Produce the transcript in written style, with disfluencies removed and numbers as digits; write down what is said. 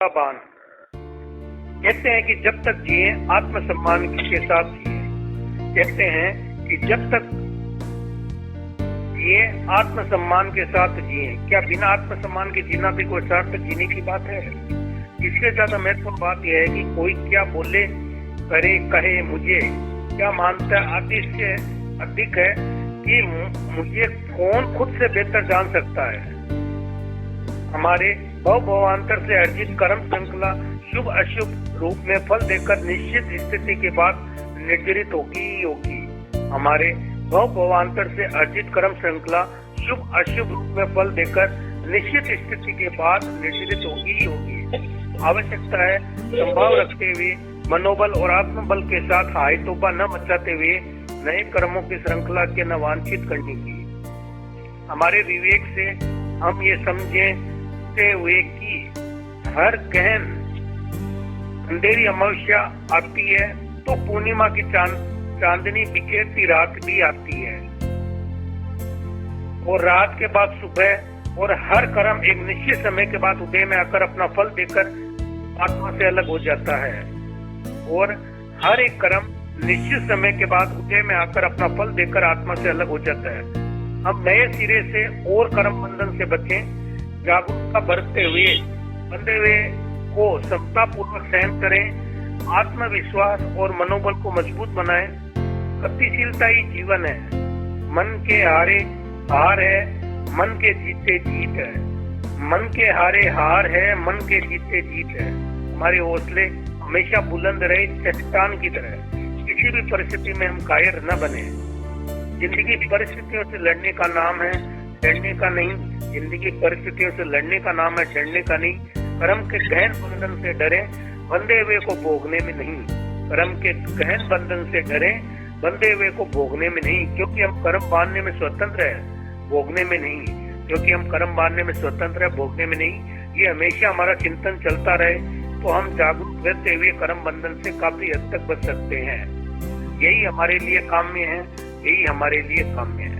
बान कहते हैं कि जब तक जिए आत्मसम्मान के साथ जिए। कहते हैं कि जब तक जिए आत्मसम्मान के साथ जिए। क्या बिना आत्मसम्मान के जीना भी कोई सार्थक जीने की बात है? इससे ज्यादा महत्वपूर्ण बात यह है कि कोई क्या बोले, करे, कहे, मुझे क्या मानता है आदि से अधिक है कि मुझे कौन खुद से बेहतर जान सकता है। हमारे भवांतर से अर्जित कर्म श्रृंखला शुभ अशुभ रूप में फल देकर निश्चित स्थिति के बाद निर्धारित होगी ही होगी। हमारे भवांतर से अर्जित कर्म श्रृंखला शुभ अशुभ रूप में फल देकर निश्चित स्थिति के बाद निर्धारित होगी ही होगी। आवश्यकता है संभाव रखते हुए मनोबल और आत्मबल के साथ हाय तौबा न मचाते हुए नए कर्मों की श्रृंखला के न वांछित करने की। हमारे विवेक से हम ये समझते हुए कि हर गहन अंधेरी अमावस्या आती है तो पूर्णिमा की चांदनी बिखेरती रात भी आती है, और रात के बाद सुबह, और हर कर्म एक निश्चित समय के बाद उदय में आकर अपना फल देकर आत्मा से अलग हो जाता है, और हर एक कर्म निश्चित समय के बाद उदय में आकर अपना फल देकर आत्मा से अलग हो जाता है। हम नए सिरे से और कर्म बंधन से बचें, जागरूकता बरतते हुए बंधे हुए को समता पूर्वक सहन करें, आत्मविश्वास और मनोबल को मजबूत बनाएं। गतिशीलता ही जीवन है। मन के हारे हार है, मन के जीते जीत है। मन के हारे हार है, मन के जीते जीत है। हमारे हौसले हमेशा बुलंद रहे, चट्टान की तरह। किसी भी परिस्थिति में हम कायर न बने। जिंदगी परिस्थितियों से लड़ने का नाम है, डरने का नहीं। जिंदगी परिस्थितियों से लड़ने का नाम है, डरने का नहीं। कर्म के गहन बंधन से डरे, बंधे हुए को भोगने में नहीं। कर्म के गहन बंधन से डरे, बंधे हुए को भोगने में नहीं। क्योंकि हम कर्म बांधने में स्वतंत्र है, भोगने में नहीं। क्योंकि हम कर्म बांधने में स्वतंत्र है, भोगने में नहीं। ये हमेशा हमारा चिंतन चलता रहे तो हम जागरूक रहते हुए कर्म बंधन से काफी हद तक बच सकते हैं। यही हमारे लिए काम्य है, यही हमारे लिए काम्य है।